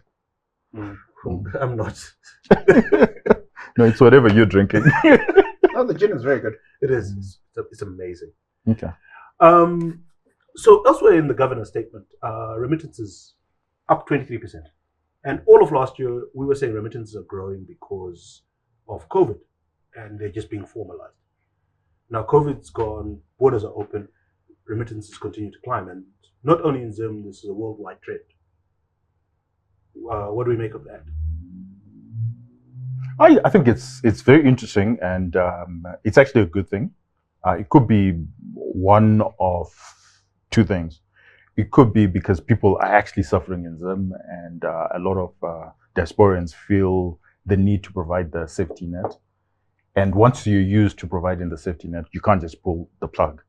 I'm not. No, it's whatever you're drinking. No, the gin is very good. It is. It's amazing. Okay. So elsewhere in the governor's statement, remittances up 23%. And all of last year, we were saying remittances are growing because of COVID, and they're just being formalized. Now COVID's gone, borders are open, remittances continue to climb, and not only in Zim, this is a worldwide trend. What do we make of that? I think it's very interesting, and it's actually a good thing. It could be one of two things. It could be because people are actually suffering in Zim, and a lot of diasporans feel the need to provide the safety net. And once you're used to providing the safety net, you can't just pull the plug.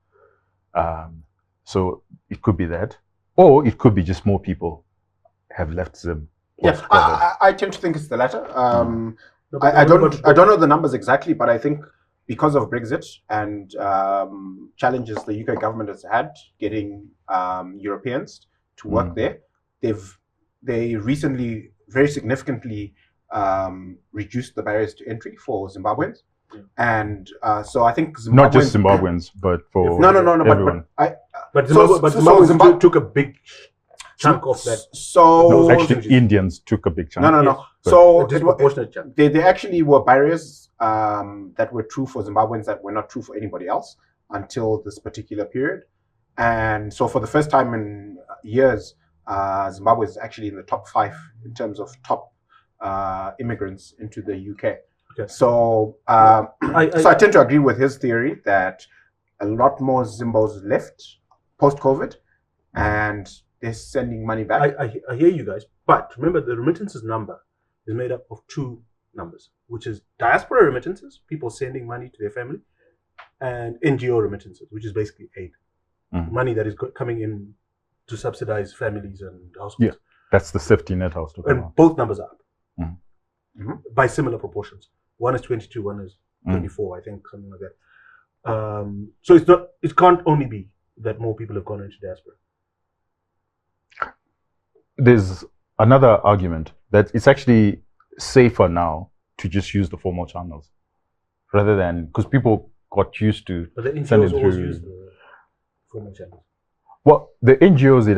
So it could be that, or it could be just more people have left Zim. Yeah, I tend to think it's the latter. No, I don't know the numbers exactly, but I think because of Brexit and challenges the UK government has had getting Europeans to work there, they recently very significantly reduced the barriers to entry for Zimbabweans. And so I think Zimbabweans, not just Zimbabweans, but for everyone. But Zimbabweans took a big chunk of that. So no, actually, Indians took a big chunk. No. So they actually were barriers that were true for Zimbabweans that were not true for anybody else until this particular period. And so for the first time in years, Zimbabwe is actually in the top 5 in terms of top immigrants into the UK. Okay. So I tend to agree with his theory that a lot more Zimbos left post-COVID, and they're sending money back. I hear you guys, but remember the remittances number is made up of 2 numbers, which is diaspora remittances, people sending money to their family, and NGO remittances, which is basically aid, money that is coming in to subsidize families and households. Yeah, that's the safety net house. And both numbers are up by similar proportions. One is 22, one is 24, I think, something like that. So it can't only be that more people have gone into diaspora. There's another argument that it's actually safer now to just use the formal channels rather than, because people got used to sending through. Use the formal channels. Well, the NGOs,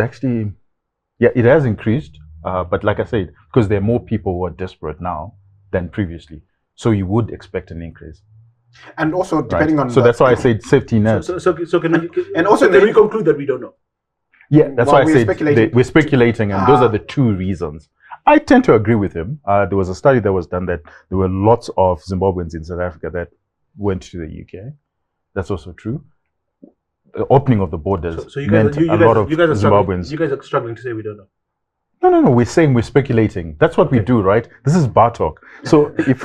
it has increased, but like I said, because there are more people who are desperate now than previously, so you would expect an increase. And also depending on. So that's why I said safety net. So can we conclude that we don't know? Yeah, that's why I said we're speculating, and those are the 2 reasons. I tend to agree with him. There was a study that was done that there were lots of Zimbabweans in South Africa that went to the UK. That's also true. The opening of the borders meant a lot of Zimbabweans. You guys are struggling to say we don't know. No. We're saying we're speculating. That's what we do, right? This is bar talk. So if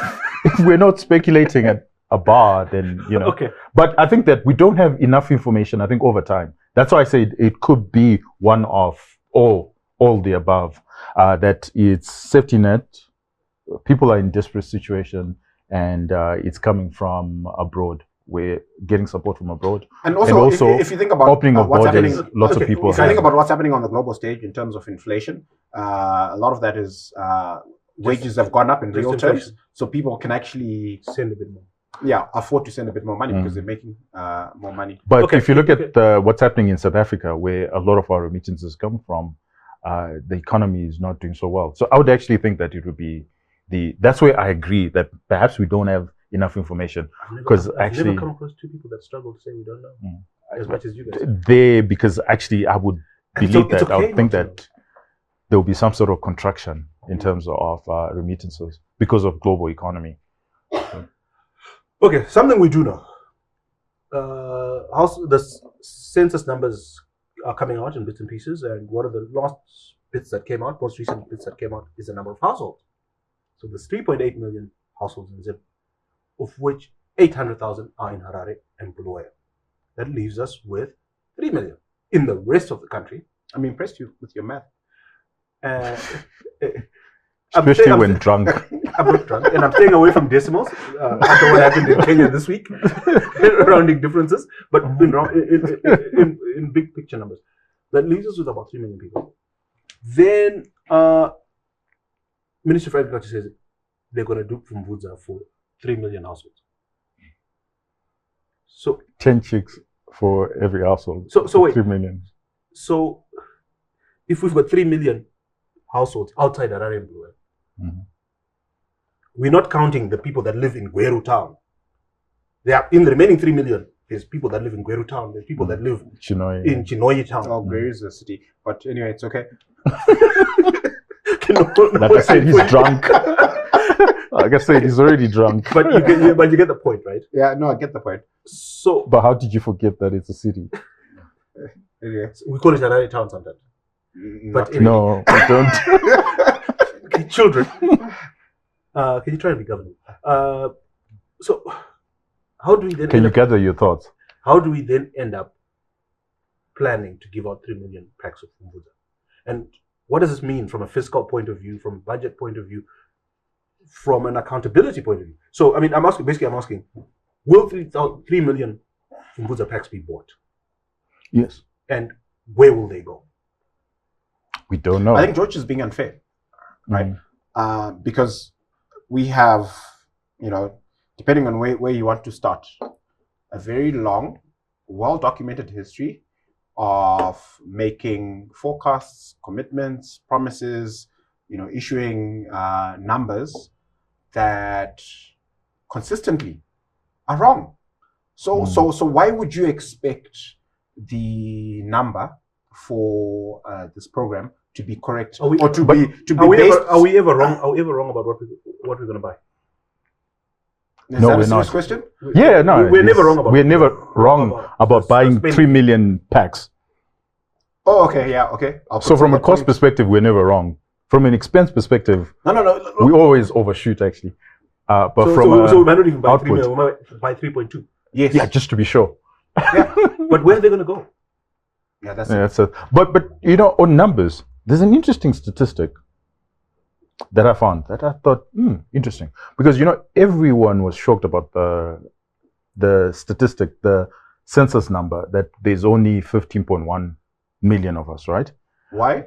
we're not speculating at a bar, then Okay. But I think that we don't have enough information. I think over time. That's why I said it could be one of all the above. That it's safety net. People are in desperate situation, and it's coming from abroad. We're getting support from abroad, and also if you think about opening of borders, lots of people. If you think about what's happening on the global stage in terms of inflation, a lot of that is wages have gone up in real terms, so people can actually send a bit more. Yeah, afford to send a bit more money because they're making more money. But if you look at what's happening in South Africa, where a lot of our remittances come from, the economy is not doing so well. So I would actually think that it would be that's where I agree that perhaps we don't have enough information, because I've never come across 2 people that struggle to say we don't know as much as you guys. Because actually I would believe that. I would think that there will be some sort of contraction in terms of remittances because of global economy. Okay, something we do know. The census numbers are coming out in bits and pieces, and one of the last bits that came out, most recent bits that came out, is the number of households. So there's 3.8 million households in Zim, of which 800,000 are in Harare and Bulawayo. That leaves us with 3 million. In the rest of the country, I'm impressed with your math. Especially when drunk. I'm not drunk, and I'm staying away from decimals after what happened in Kenya this week, rounding differences, but in big picture numbers. That leaves us with about 3 million people. Then Ministry of Agriculture says they're going to do Mvudza for 3 million households. So 10 chicks for every household. So wait. 3 million. So if we've got 3 million households outside Harare and Bulawayo, we're not counting the people that live in Gweru town. They are in the remaining 3 million. There's people that live in Gweru town. There's people that live in Chinoyi town. Oh, Gweru is a city, but anyway, it's okay. Like I said, he's drunk. Like I said, he's already drunk. But you get the point, right? Yeah, no, I get the point. So, but how did you forget that it's a city? Anyway, we call it Harare town sometimes. But anyway. No, we don't. Okay, children, can you try and be governing? So, how do we then? Can you gather your thoughts? How do we then end up planning to give out 3 million packs of Mvudza? And what does this mean from a fiscal point of view, from a budget point of view, from an accountability point of view? So, I mean, I'm asking, will 3 million Umbuza packs be bought? Yes. And where will they go? We don't know. I think George is being unfair, right? Because we have, depending on where you want to start, a very long, well-documented history of making forecasts, commitments, promises, issuing numbers that consistently are wrong. So why would you expect the number for this program to be correct Are we based? Are we ever wrong? Are we ever wrong about what we're going to buy? Is No, that a we're serious not. question? Yeah, no. We're never wrong about. We're never wrong about buying 3 million packs. Oh, okay, yeah, okay. So from a cost perspective, we're never wrong. From an expense perspective, no. we always overshoot actually. But so we might not even buy 3 output. million. We might buy 3.2. Yes. Yeah, just to be sure. Yeah. But where are they going to go? Yeah, that's Yeah, so, but on numbers, there's an interesting statistic that I found that I thought interesting, because everyone was shocked about the statistic, the census number, that there's only 15.1 million of us, right? Why?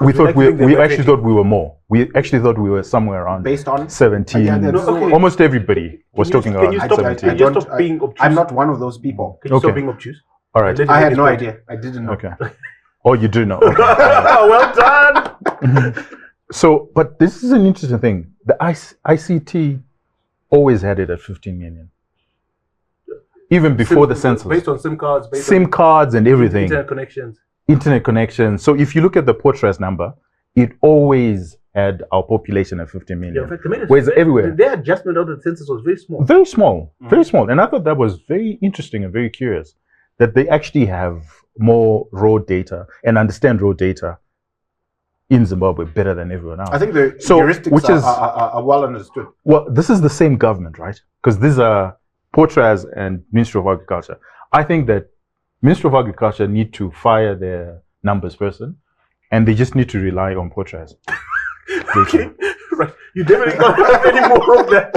We thought we actually thought we were more. We actually thought we were somewhere around Based on 17. Yeah, that's- okay. Almost everybody was talking Can you around stop? 17. Can you stop being obtuse? I'm not one of those people. Can you stop Okay. being obtuse? All right. Let I him had make no his point. idea. I didn't know. Okay. Oh, you do know. Okay. Well done. So, but this is an interesting thing. The ICT always had it at 15 million. Even before the census. Based on SIM cards, based SIM cards and on everything. internet connections. So if you look at the Portras number, it always had our population at 15 million. Yeah, in fact, the minute- Whereas everywhere. Their adjustment of the census was very small. Very small, very small. And I thought that was very interesting and very curious that they actually have more raw data and understand raw data in Zimbabwe better than everyone else. I think the So, heuristics which is- are well understood. Well, this is the same government, right? Because these are Portras and Ministry of Agriculture. I think that Ministry of Agriculture need to fire their numbers person, and they just need to rely on Portras. Okay, right. You definitely can't have any more of that.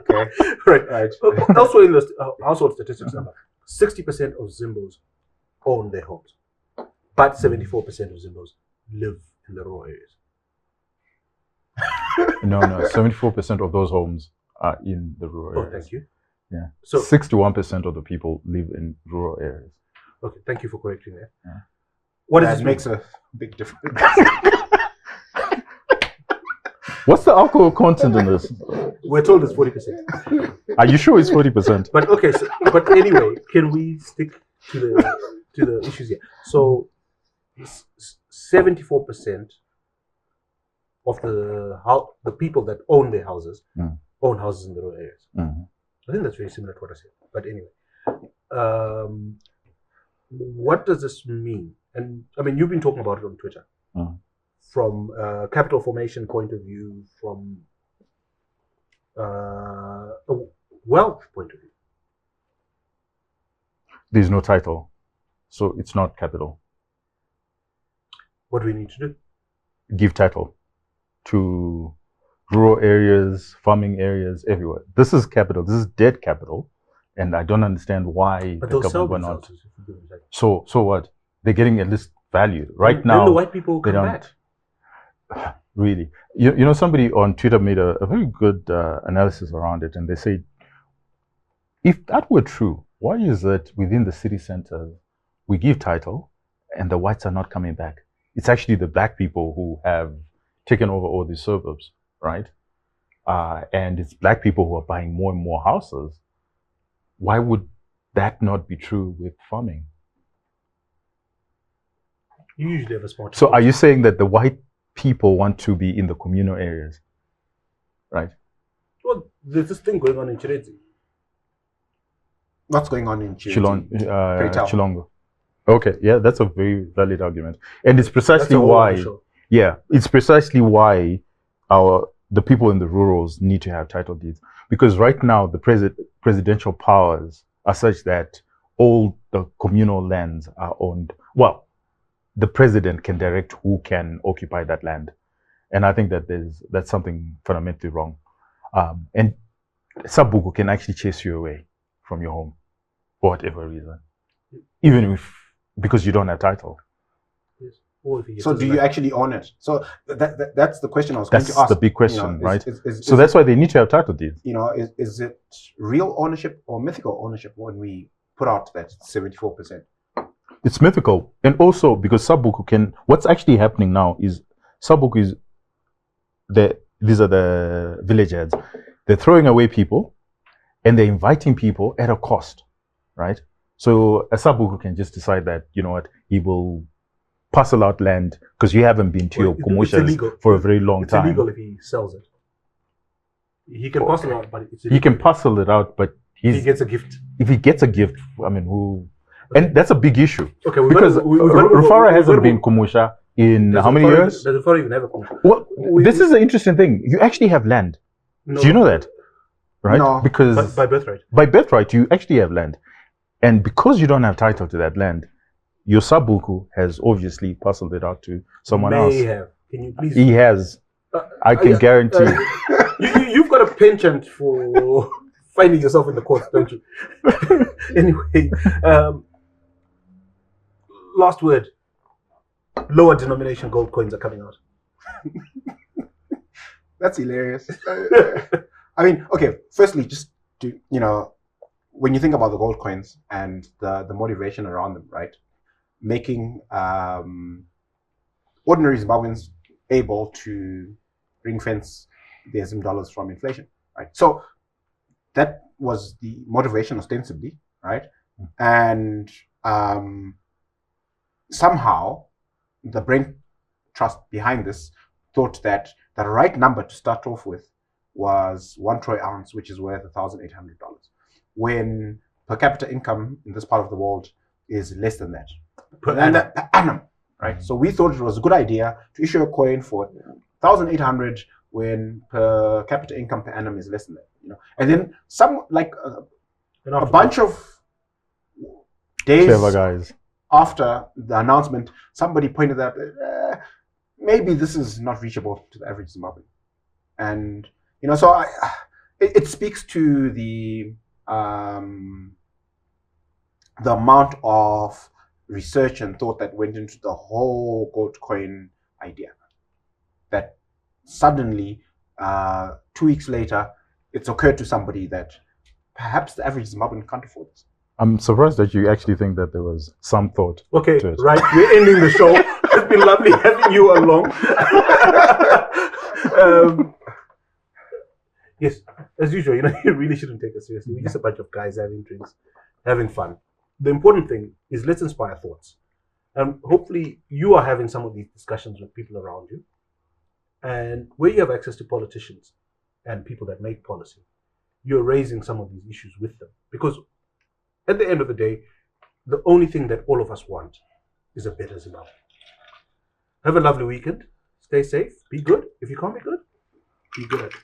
Okay. Right. Also in the household statistics number, 60% of Zimbos own their homes, but 74% of Zimbos live in the rural areas. No, 74% of those homes are in the rural Oh, areas. thank you. Yeah. So 61% of the people live in rural areas. okay, thank you for correcting that. Yeah. What does That this makes mean? a big difference. What's the alcohol content in this? We're told it's 40%. Are you sure it's 40%? But okay, but anyway, can we stick to the issues here? So 74% of the people that own their houses own houses in the rural areas. I think that's very similar to what I said. But anyway, what does this mean? And I mean, you've been talking about it on Twitter. From a capital formation point of view, from a wealth point of view. There's no title, so it's not capital. What do we need to do? Give title to rural areas, farming areas, everywhere. This is capital. This is dead capital, and I don't understand why But the they'll sell government will not. themselves if we give them title. So what? They're getting at least value right Then now. the white people they come don't. back. Really, somebody on Twitter made a very good analysis around it, and they said, if that were true, why is it within the city centers we give title and the whites are not coming back? It's actually the black people who have taken over all these suburbs, right? And it's black people who are buying more and more houses. Why would that not be true with farming? You usually have a smart. So are you saying that the white people want to be in the communal areas, right? Well, there's this thing going on in Chirezi. What's going on in Chile? Chilongo. Okay, yeah, that's a very valid argument, and it's precisely why. Yeah, it's precisely why the people in the rurals need to have title deeds, because right now the presidential powers are such that all the communal lands are owned. Well, the president can direct who can occupy that land. And I think that that's something fundamentally wrong. And Sabuku can actually chase you away from your home for whatever reason, even if because you don't have title. Yes. Or if So do you actually own it? So that's the question I was That's going to ask. the big question, You know, right? is So that's why they need to have title deeds. you know, is it real ownership or mythical ownership when we put out that 74%? It's mythical, and also because Sabuku can. What's actually happening now is Sabuku is these are the village heads. They're throwing away people, and they're inviting people at a cost, right? So a Sabuku can just decide that, you know what, he will parcel out land because you haven't been to your promotions for a very long time. It's illegal if he sells it. He can parcel it out, but it's illegal. He can parcel it out, but If he gets a gift. if he gets a gift, I mean, who? And that's a big issue. Okay, Because Rufara hasn't been Kumusha in how many years? Does Rufara even have a commercial? Well, this is an interesting thing. You actually have land. No, Do you know that? Right? No. Because by birthright. by birthright, you actually have land. And because you don't have title to that land, your Sabuku has obviously parceled it out to someone else. May have. Can you please? He has. I can guarantee. You've got a penchant for finding yourself in the courts, don't you? Anyway, last word. Lower denomination gold coins are coming out. That's hilarious. I mean, okay, firstly, just to, you know, when you think about the gold coins and the motivation around them, right? Making ordinary Zimbabweans able to ring fence their Zim dollars from inflation, right? So that was the motivation ostensibly, right? And somehow the brain trust behind this thought that the right number to start off with was 1 troy ounce, which is worth $1,800, when per capita income in this part of the world is less than that. Per annum, right? So we thought it was a good idea to issue a coin for 1,800 when per capita income per annum is less than that, you know. And then some like a bunch of days Clever guys. after the announcement, somebody pointed out maybe this is not reachable to the average Zimbabwean, and you know, so it speaks to the amount of research and thought that went into the whole gold coin idea. That suddenly, 2 weeks later, it's occurred to somebody that perhaps the average Zimbabwean can't afford this. I'm surprised that you actually think that there was some thought. Okay, to it. right. We're ending the show. It's been lovely having you along. Yes, as usual, you know, you really shouldn't take us seriously. We're just a bunch of guys having drinks, having fun. The important thing is let's inspire thoughts. Hopefully you are having some of these discussions with people around you. And where you have access to politicians and people that make policy, you're raising some of these issues with them. Because at the end of the day, the only thing that all of us want is a better Zimbabwe. Have a lovely weekend. Stay safe. Be good. If you can't be good, be good.